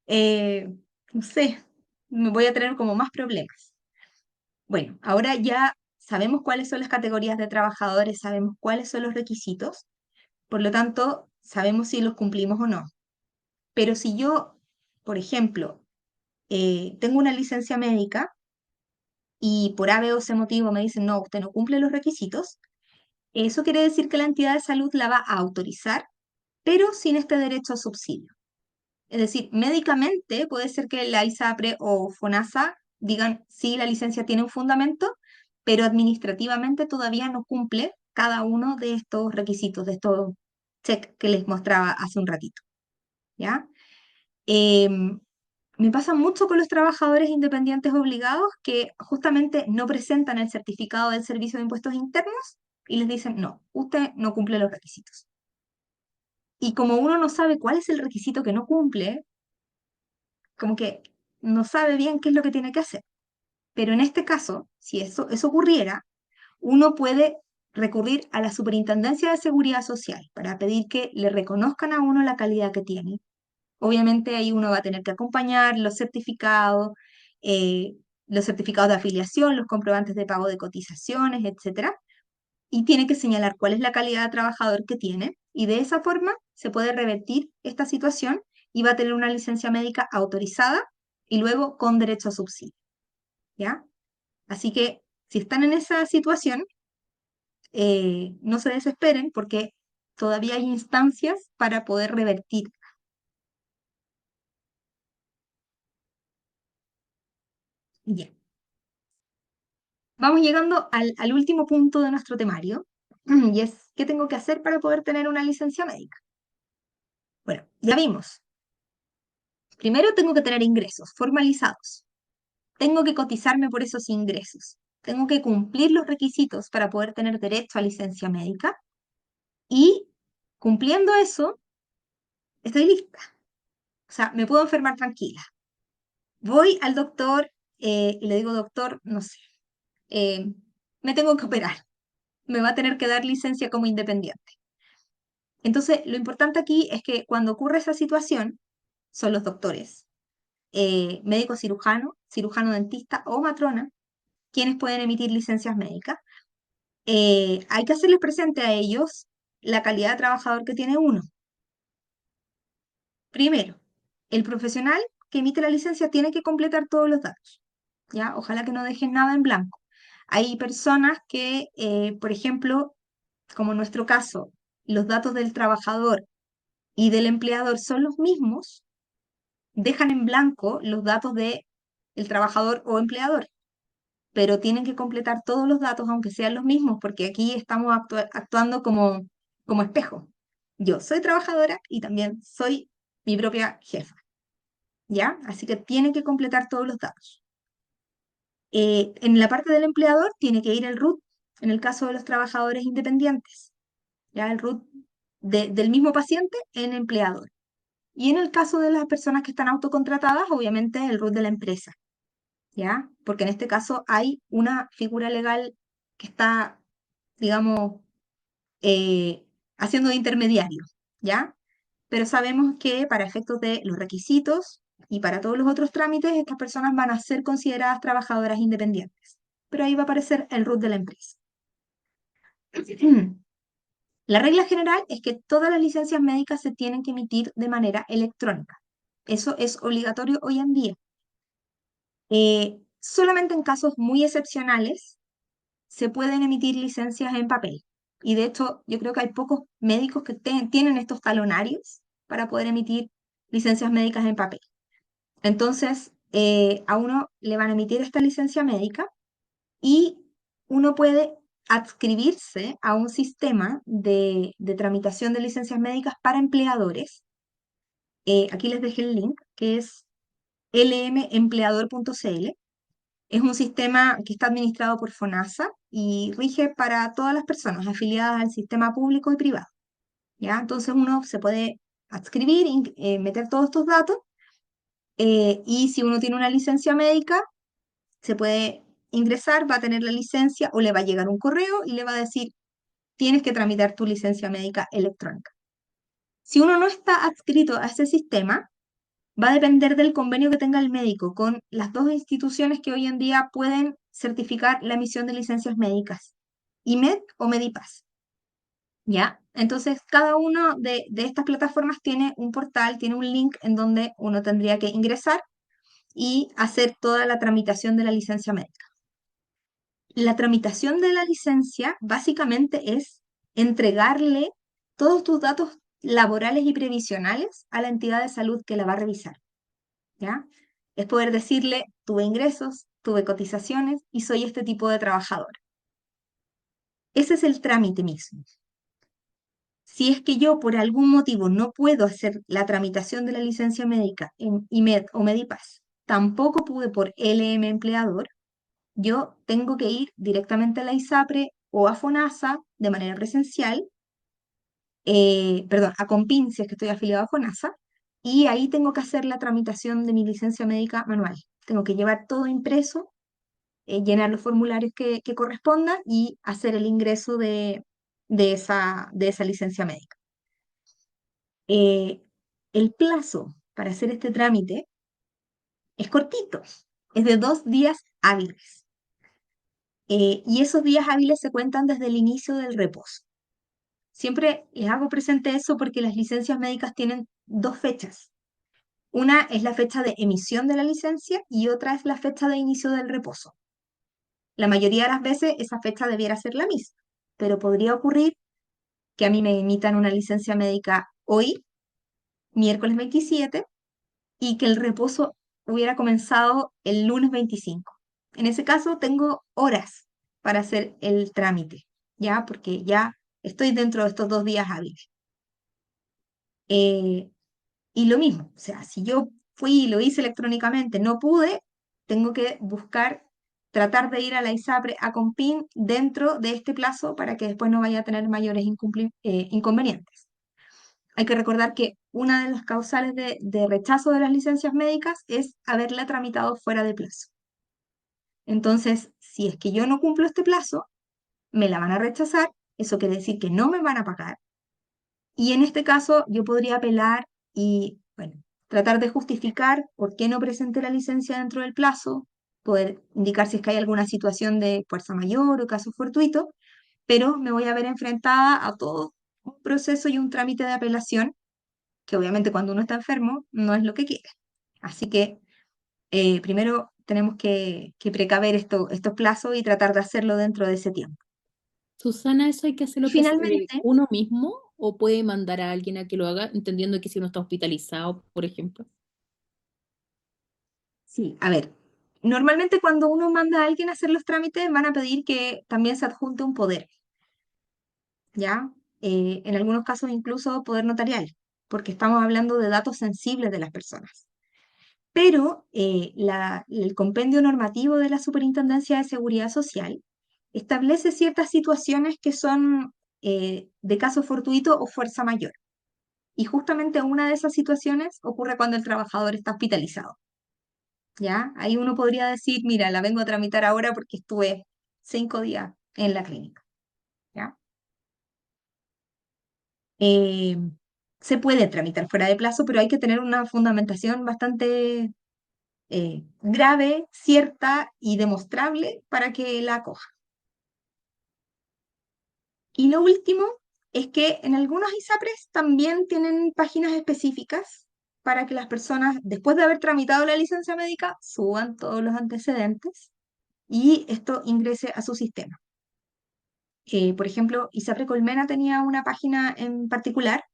Eh, no sé, me voy a tener como más problemas. Bueno, ahora ya sabemos cuáles son las categorías de trabajadores, sabemos cuáles son los requisitos, por lo tanto, sabemos si los cumplimos o no. Pero si yo, por ejemplo, tengo una licencia médica y por A, B o C motivo me dicen, no, usted no cumple los requisitos, eso quiere decir que la entidad de salud la va a autorizar pero sin este derecho a subsidio. Es decir, médicamente puede ser que la ISAPRE o FONASA digan sí, la licencia tiene un fundamento, pero administrativamente todavía no cumple cada uno de estos requisitos, de estos checks que les mostraba hace un ratito. ¿Ya? Em, Me pasa mucho con los trabajadores independientes obligados que justamente no presentan el certificado del Servicio de Impuestos Internos y les dicen, no, usted no cumple los requisitos. Y como uno no sabe cuál es el requisito que no cumple, como que no sabe bien qué es lo que tiene que hacer. Pero en este caso, si eso ocurriera, uno puede recurrir a la Superintendencia de Seguridad Social para pedir que le reconozcan a uno la calidad que tiene. Obviamente ahí uno va a tener que acompañar eh, los certificados de afiliación, los comprobantes de pago de cotizaciones, etcétera, y tiene que señalar cuál es la calidad de trabajador que tiene, y de esa forma se puede revertir esta situación y va a tener una licencia médica autorizada y luego con derecho a subsidio, ¿ya? Así que si están en esa situación, no se desesperen porque todavía hay instancias para poder revertir. Ya. Vamos llegando al último punto de nuestro temario, y es, ¿qué tengo que hacer para poder tener una licencia médica? Bueno, ya vimos. Primero tengo que tener ingresos formalizados. Tengo que cotizarme por esos ingresos. Tengo que cumplir los requisitos para poder tener derecho a licencia médica. Y cumpliendo eso, estoy lista. O sea, me puedo enfermar tranquila. Voy al doctor y le digo, doctor, no sé, eh, me tengo que operar. Me va a tener que dar licencia como independiente. Entonces, lo importante aquí es que cuando ocurre esa situación, son los doctores, médico cirujano, cirujano dentista o matrona, quienes pueden emitir licencias médicas. Hay que hacerles presente a ellos la calidad de trabajador que tiene uno. Primero, el profesional que emite la licencia tiene que completar todos los datos, ¿ya? Ojalá que no dejen nada en blanco. Hay personas que, por ejemplo, como en nuestro caso, los datos del trabajador y del empleador son los mismos, dejan en blanco los datos de el trabajador o empleador, pero tienen que completar todos los datos aunque sean los mismos, porque aquí estamos actuando como espejo. Yo soy trabajadora y también soy mi propia jefa, ¿ya? Así que tienen que completar todos los datos. En la parte del empleador tiene que ir el RUT, en el caso de los trabajadores independientes, ¿ya? El RUT del mismo paciente en empleador. Y en el caso de las personas que están autocontratadas, obviamente el RUT de la empresa, ¿ya? Porque en este caso hay una figura legal que está, digamos, eh, haciendo de intermediario, ¿ya? Pero sabemos que para efectos de los requisitos y para todos los otros trámites, estas personas van a ser consideradas trabajadoras independientes. Pero ahí va a aparecer el RUT de la empresa. La regla general es que todas las licencias médicas se tienen que emitir de manera electrónica. Eso es obligatorio hoy en día. Solamente en casos muy excepcionales se pueden emitir licencias en papel. Y de hecho, yo creo que hay pocos médicos que tienen estos talonarios para poder emitir licencias médicas en papel. Entonces, a uno le van a emitir esta licencia médica y uno puede adscribirse a un sistema de tramitación de licencias médicas para empleadores. Aquí les dejé el link, que es lmempleador.cl. Es un sistema que está administrado por FONASA y rige para todas las personas afiliadas al sistema público y privado, ¿ya? Entonces uno se puede adscribir, meter todos estos datos, y si uno tiene una licencia médica, se puede ingresar, va a tener la licencia o le va a llegar un correo y le va a decir, tienes que tramitar tu licencia médica electrónica. Si uno no está adscrito a ese sistema, va a depender del convenio que tenga el médico con las dos instituciones que hoy en día pueden certificar la emisión de licencias médicas, IMED o Medipass. ¿Ya? Entonces, cada una de estas plataformas tiene un portal, tiene un link en donde uno tendría que ingresar y hacer toda la tramitación de la licencia médica. La tramitación de la licencia básicamente es entregarle todos tus datos laborales y previsionales a la entidad de salud que la va a revisar, ¿ya? Es poder decirle, tuve ingresos, tuve cotizaciones y soy este tipo de trabajador. Ese es el trámite mismo. Si es que yo por algún motivo no puedo hacer la tramitación de la licencia médica en IMED o Medipass, tampoco pude por LM Empleador, yo tengo que ir directamente a la ISAPRE o a FONASA de manera presencial, perdón, a COMPIN si es que estoy afiliado a FONASA, y ahí tengo que hacer la tramitación de mi licencia médica manual. Tengo que llevar todo impreso, llenar los formularios que correspondan y hacer el ingreso de esa licencia médica. El plazo para hacer este trámite es cortito, es de 2 días hábiles. Y esos días hábiles se cuentan desde el inicio del reposo. Siempre les hago presente eso porque las licencias médicas tienen 2 fechas. Una es la fecha de emisión de la licencia y otra es la fecha de inicio del reposo. La mayoría de las veces esa fecha debiera ser la misma, pero podría ocurrir que a mí me emitan una licencia médica hoy, miércoles 27, y que el reposo hubiera comenzado el lunes 25. En ese caso tengo horas para hacer el trámite, ¿ya? Porque ya estoy dentro de estos 2 días hábiles. Eh, y lo mismo, o sea, si yo fui y lo hice electrónicamente, no pude, tengo que buscar, tratar de ir a la ISAPRE, a COMPIN dentro de este plazo para que después no vaya a tener mayores inconvenientes. Hay que recordar que una de las causales de rechazo de las licencias médicas es haberla tramitado fuera de plazo. Entonces, si es que yo no cumplo este plazo, me la van a rechazar, eso quiere decir que no me van a pagar. Y en este caso, yo podría apelar y, bueno, tratar de justificar por qué no presenté la licencia dentro del plazo, poder indicar si es que hay alguna situación de fuerza mayor o caso fortuito, pero me voy a ver enfrentada a todo un proceso y un trámite de apelación que obviamente cuando uno está enfermo no es lo que quiere. Así que primero tenemos que precaver estos plazos y tratar de hacerlo dentro de ese tiempo. Susana, ¿eso hay que Y hacerlo finalmente, uno mismo o puede mandar a alguien a que lo haga, entendiendo que si uno está hospitalizado, por ejemplo? sí, a ver, normalmente cuando uno manda a alguien a hacer los trámites van a pedir que también se adjunte un poder, ¿ya? En algunos casos incluso poder notarial, porque estamos hablando de datos sensibles de las personas. Pero el compendio normativo de la Superintendencia de Seguridad Social establece ciertas situaciones que son de caso fortuito o fuerza mayor. Y justamente una de esas situaciones ocurre cuando el trabajador está hospitalizado. ¿Ya? Ahí uno podría decir, mira, la vengo a tramitar ahora porque estuve 5 días en la clínica. ¿Ya? Eh, Se puede tramitar fuera de plazo, pero hay que tener una fundamentación bastante grave, cierta y demostrable para que la acoja. Y lo último es que en algunos ISAPRES también tienen páginas específicas para que las personas, después de haber tramitado la licencia médica, suban todos los antecedentes y esto ingrese a su sistema. Por ejemplo, ISAPRE Colmena tenía una página en particular,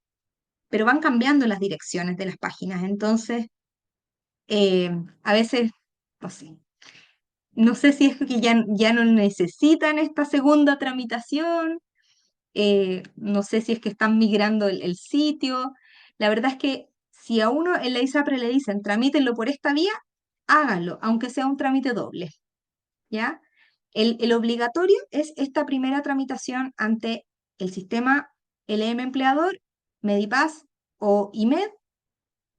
pero van cambiando las direcciones de las páginas, entonces a veces, no sé, no sé si es que ya no necesitan esta segunda tramitación, no sé si es que están migrando el sitio. La verdad es que si a uno en la ISAPRE le dicen tramítenlo por esta vía, háganlo, aunque sea un trámite doble, ¿ya? El obligatorio es esta primera tramitación ante el sistema LM Empleador, Medipass o IMED,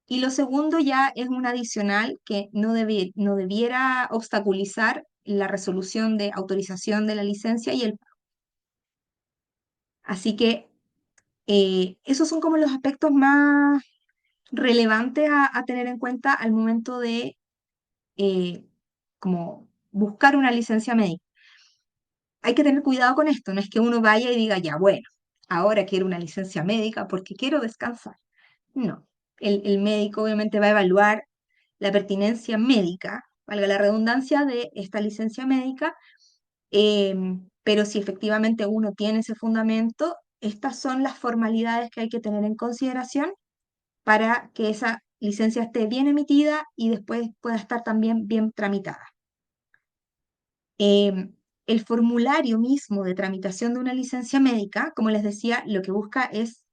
y lo segundo ya es un adicional que no debiera obstaculizar la resolución de autorización de la licencia y el pago. Así que esos son como los aspectos más relevantes a tener en cuenta al momento de eh, como buscar una licencia médica. Hay que tener cuidado con esto, no es que uno vaya y diga, ya, bueno, ahora quiero una licencia médica porque quiero descansar. No, el médico obviamente va a evaluar la pertinencia médica, valga la redundancia, de esta licencia médica, pero si efectivamente uno tiene ese fundamento, estas son las formalidades que hay que tener en consideración para que esa licencia esté bien emitida y después pueda estar también bien tramitada. El formulario mismo de tramitación de una licencia médica, como les decía, lo que busca es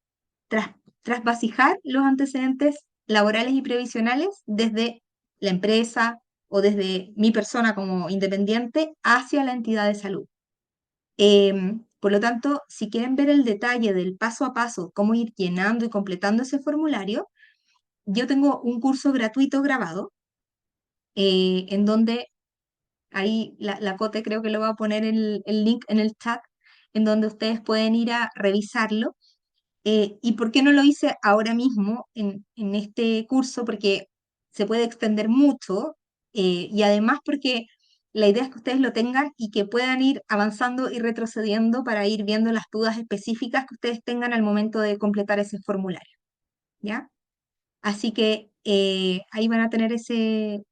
trasvasijar los antecedentes laborales y previsionales desde la empresa o desde mi persona como independiente hacia la entidad de salud. Por lo tanto, si quieren ver el detalle del paso a paso, cómo ir llenando y completando ese formulario, yo tengo un curso gratuito grabado, en donde ahí la Cote creo que lo va a poner el link en el chat, en donde ustedes pueden ir a revisarlo. ¿Y por qué no lo hice ahora mismo en este curso? Porque se puede extender mucho, y además porque la idea es que ustedes lo tengan y que puedan ir avanzando y retrocediendo para ir viendo las dudas específicas que ustedes tengan al momento de completar ese formulario, ¿ya? Así que ahí van a tener ese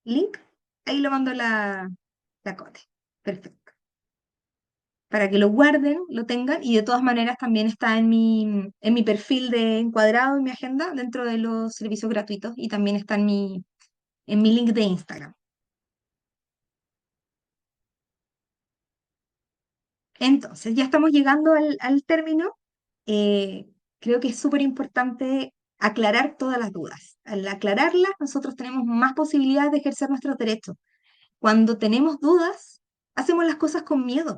link, ahí lo mando la Cote. Perfecto, para que lo guarden, lo tengan, y de todas maneras también está en mi perfil de encuadrado, en mi agenda, dentro de los servicios gratuitos, y también está en mi link de Instagram. Entonces, ya estamos llegando al término. Eh, Creo que es súper importante aclarar todas las dudas. Al aclararlas, nosotros tenemos más posibilidades de ejercer nuestros derechos. Cuando tenemos dudas, hacemos las cosas con miedo,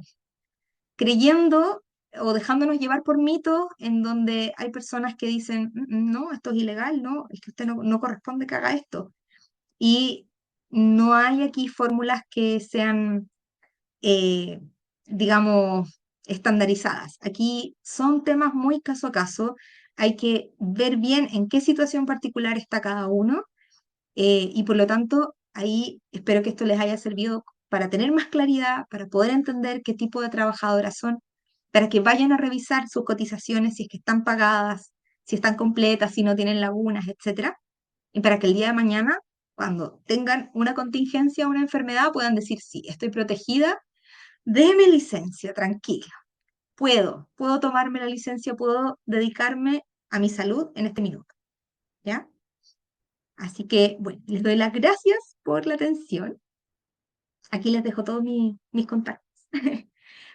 creyendo o dejándonos llevar por mitos en donde hay personas que dicen: No, esto es ilegal, no, es que usted no corresponde que haga esto". Y no hay aquí fórmulas que sean, eh, digamos, estandarizadas. Aquí son temas muy caso a caso. Hay que ver bien en qué situación particular está cada uno, y por lo tanto, ahí espero que esto les haya servido para tener más claridad, para poder entender qué tipo de trabajadoras son, para que vayan a revisar sus cotizaciones, si es que están pagadas, si están completas, si no tienen lagunas, etcétera, y para que el día de mañana, cuando tengan una contingencia o una enfermedad, puedan decir: sí, estoy protegida, déme licencia, tranquila, puedo tomarme la licencia, puedo dedicarme a mi salud en este minuto, ¿ya? Así que, bueno, les doy las gracias por la atención. Aquí les dejo todos mis contactos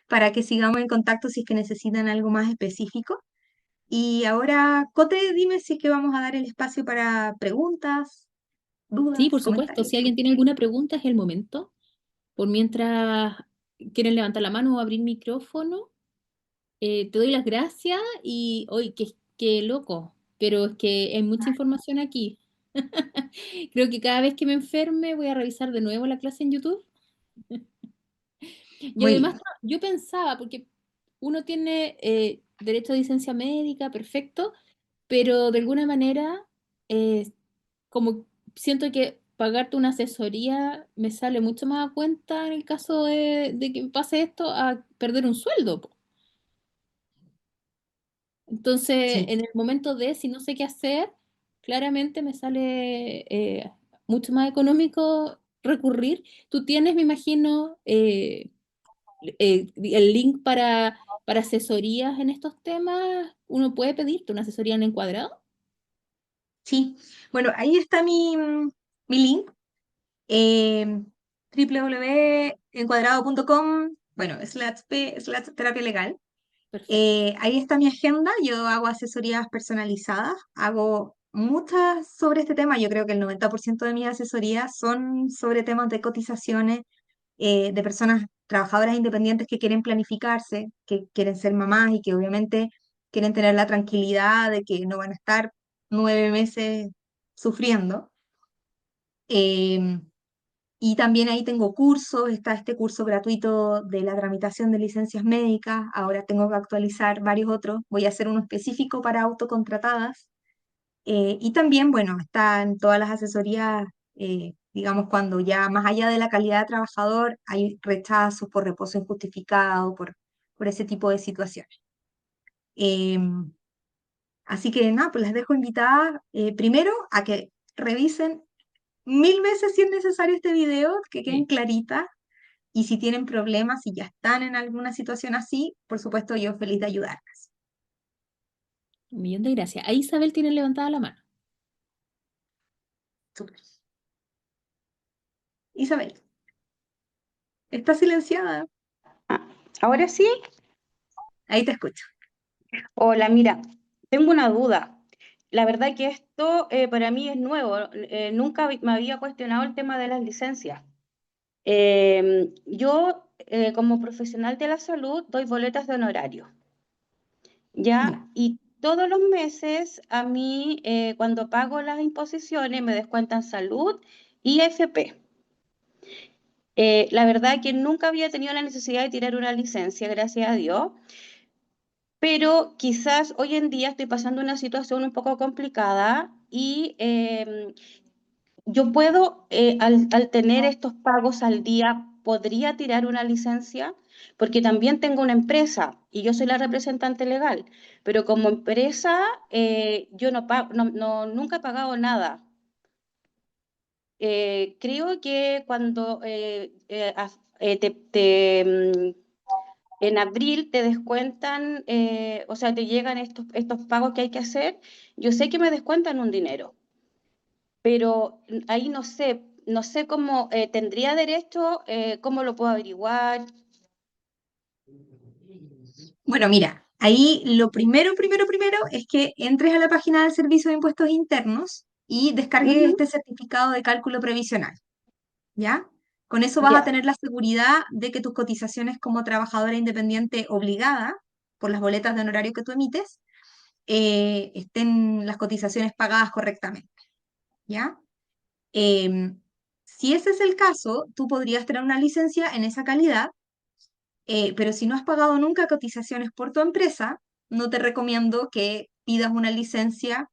para que sigamos en contacto si es que necesitan algo más específico. Y ahora, Cote, dime si es que vamos a dar el espacio para preguntas, Sí, dudas, por supuesto. comentarios. Si alguien tiene alguna pregunta, es el momento. Por mientras quieren levantar la mano o abrir micrófono, te doy las gracias y hoy qué loco, pero es que hay mucha información aquí. Creo que cada vez que me enferme voy a revisar de nuevo la clase en YouTube. Y Muy además bien. yo pensaba, porque uno tiene derecho a licencia médica, perfecto, pero de alguna manera como siento que pagarte una asesoría me sale mucho más a cuenta en el caso de que me pase esto a perder un sueldo, po. Entonces, Sí, en el momento de si no sé qué hacer, claramente me sale mucho más económico recurrir. Tú tienes, me imagino, el link para asesorías en estos temas. Uno puede pedirte una asesoría en encuadrado. sí. Bueno, ahí está mi link, eh, www.encuadrado.com, bueno, /p/terapia legal. Perfecto. Ahí está mi agenda, yo hago asesorías personalizadas, hago muchas sobre este tema. Yo creo que el 90% de mis asesorías son sobre temas de cotizaciones, de personas trabajadoras independientes que quieren planificarse, que quieren ser mamás y que obviamente quieren tener la tranquilidad de que no van a estar 9 meses sufriendo. Em, y también ahí tengo cursos, está este curso gratuito de la tramitación de licencias médicas, ahora tengo que actualizar varios otros, voy a hacer uno específico para autocontratadas. Y también, bueno, están todas las asesorías, digamos, cuando ya más allá de la calidad de trabajador hay rechazos por reposo injustificado, por ese tipo de situaciones. Em, Así que nada, pues las dejo invitadas, primero a que revisen 1000 veces si es necesario este video, que queden Sí. claritas, Y si tienen problemas, si ya están en alguna situación así, por supuesto, yo feliz de ayudarlas. 1 millón de gracias. Ahí Isabel tiene levantada la mano. Súper. Isabel, está silenciada. Ah, ahora sí. Ahí te escucho. Hola, mira, tengo una duda. La verdad que esto para mí es nuevo. Nunca me había cuestionado el tema de las licencias. Yo, como profesional de la salud, doy boletas de honorario, Ya. ¿ya? Y todos los meses a mí, cuando pago las imposiciones, me descuentan salud y AFP. La verdad que nunca había tenido la necesidad de tirar una licencia, gracias a Dios. Pero quizás hoy en día estoy pasando una situación un poco complicada y yo puedo, al tener estos pagos al día, podría tirar una licencia, porque también tengo una empresa y yo soy la representante legal, pero como empresa yo no, nunca he pagado nada. Creo que cuando en abril te descuentan, o sea, te llegan estos pagos que hay que hacer. Yo sé que me descuentan un dinero, pero ahí no sé cómo tendría derecho, cómo lo puedo averiguar. Bueno, mira, ahí lo primero es que entres a la página del Servicio de Impuestos Internos y descargues Ujú. este certificado de cálculo previsional, ¿ya? Con eso vas a Ya, tener la seguridad de que tus cotizaciones como trabajadora independiente obligada por las boletas de honorario que tú emites, estén las cotizaciones pagadas correctamente, ¿ya? Em, si ese es el caso, tú podrías tener una licencia en esa calidad, pero si no has pagado nunca cotizaciones por tu empresa, no te recomiendo que pidas una licencia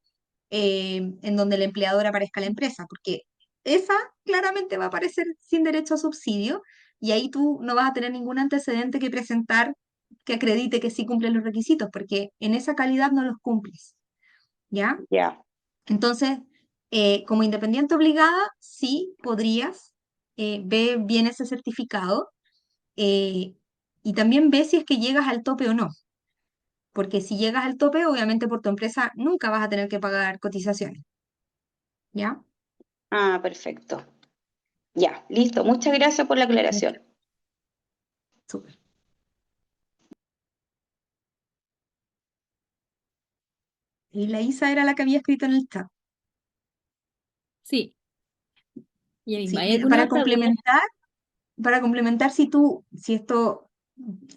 en donde el empleador aparezca la empresa, porque esa claramente va a aparecer sin derecho a subsidio y ahí tú no vas a tener ningún antecedente que presentar que acredite que sí cumplen los requisitos, porque en esa calidad no los cumples, ¿ya? ya. Entonces, como independiente obligada, sí podrías ver bien ese certificado eh, y también ve si es que llegas al tope o no, porque si llegas al tope, obviamente por tu empresa nunca vas a tener que pagar cotizaciones, ¿ya? Ah, perfecto. Ya, listo. Muchas gracias por la Ok, aclaración. súper. Y la Isa era la que había escrito en el chat. Sí, ya misma. Sí, ¿Hay mira, alguna otra duda? para complementar, si esto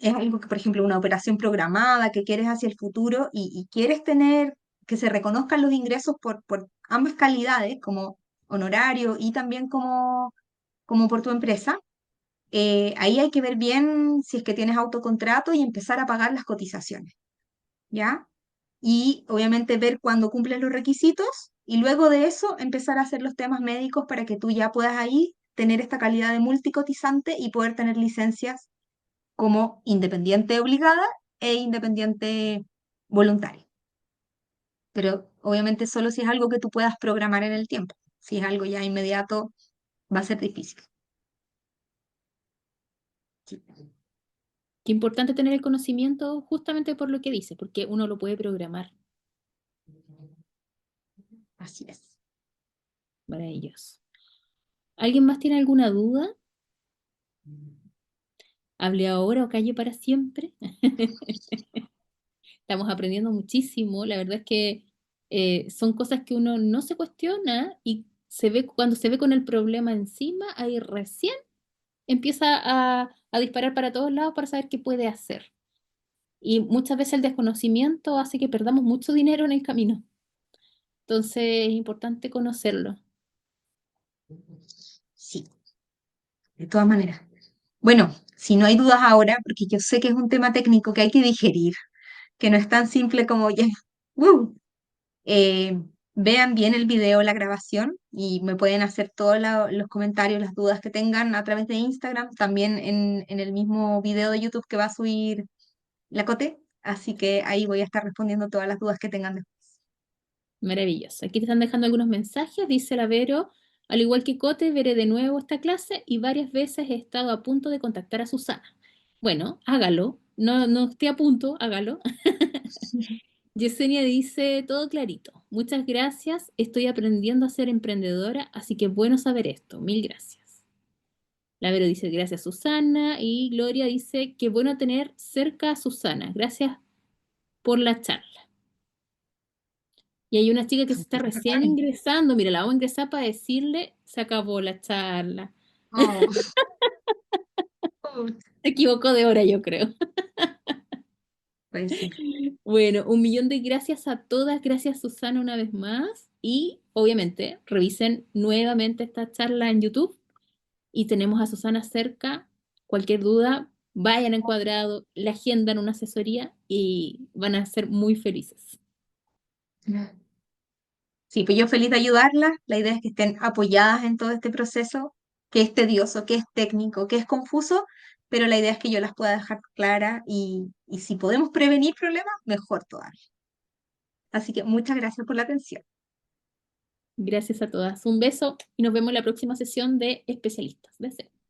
es algo que, por ejemplo, una operación programada que quieres hacia el futuro y quieres tener que se reconozcan los ingresos por ambas calidades, como honorario y también como por tu empresa, ahí hay que ver bien si es que tienes autocontrato y empezar a pagar las cotizaciones, ¿ya? Y obviamente ver cuándo cumples los requisitos y luego de eso empezar a hacer los temas médicos para que tú ya puedas ahí tener esta calidad de multicotizante y poder tener licencias como independiente obligada e independiente voluntaria. Pero obviamente solo si es algo que tú puedas programar en el tiempo. Si es algo ya inmediato, va a ser difícil. Sí, Qué importante tener el conocimiento justamente por lo que dice, porque uno lo puede programar. así es. Maravilloso. ¿Alguien más tiene alguna duda? ¿Hable ahora o calle para siempre? Estamos aprendiendo muchísimo. La verdad es que son cosas que uno no se cuestiona y cuando se ve con el problema encima, ahí recién empieza a disparar para todos lados para saber qué puede hacer. Y muchas veces el desconocimiento hace que perdamos mucho dinero en el camino. Entonces es importante conocerlo. Sí, de todas maneras. Bueno, si no hay dudas ahora, porque yo sé que es un tema técnico que hay que digerir, que no es tan simple como ya, ¡uh! eh, vean bien el video, la grabación, y me pueden hacer todos los comentarios, las dudas que tengan a través de Instagram, también en el mismo video de YouTube que va a subir la Cote, así que ahí voy a estar respondiendo todas las dudas que tengan después. Maravilloso. Aquí te están dejando algunos mensajes. Dice la Vero, Al igual que Cote, veré de nuevo esta clase y varias veces he estado a punto de contactar a Susana. Bueno, hágalo. No, no esté a punto, hágalo. Yesenia dice, todo clarito. Muchas gracias. Estoy aprendiendo a ser emprendedora, así que bueno saber esto. Mil gracias. La Vero dice, gracias Susana. Y Gloria dice, qué bueno tener cerca a Susana. Gracias por la charla. Y hay una chica que se está recién ingresando. Mira, la vamos a ingresar para decirle, se acabó la charla. Oh. Se equivocó de hora, yo creo. Puede ser. Bueno, un millón de gracias a todas. Gracias, Susana, una vez más. Y obviamente, revisen nuevamente esta charla en YouTube. Y tenemos a Susana cerca. Cualquier duda, vayan a Encuadrado, la agendan una asesoría y van a ser muy felices. Sí, pues yo feliz de ayudarlas. La idea es que estén apoyadas en todo este proceso, que es tedioso, que es técnico, que es confuso, pero la idea es que yo las pueda dejar claras y si podemos prevenir problemas, mejor todavía. Así que muchas gracias por la atención. Gracias a todas. Un beso y nos vemos en la próxima sesión de especialistas de SEO.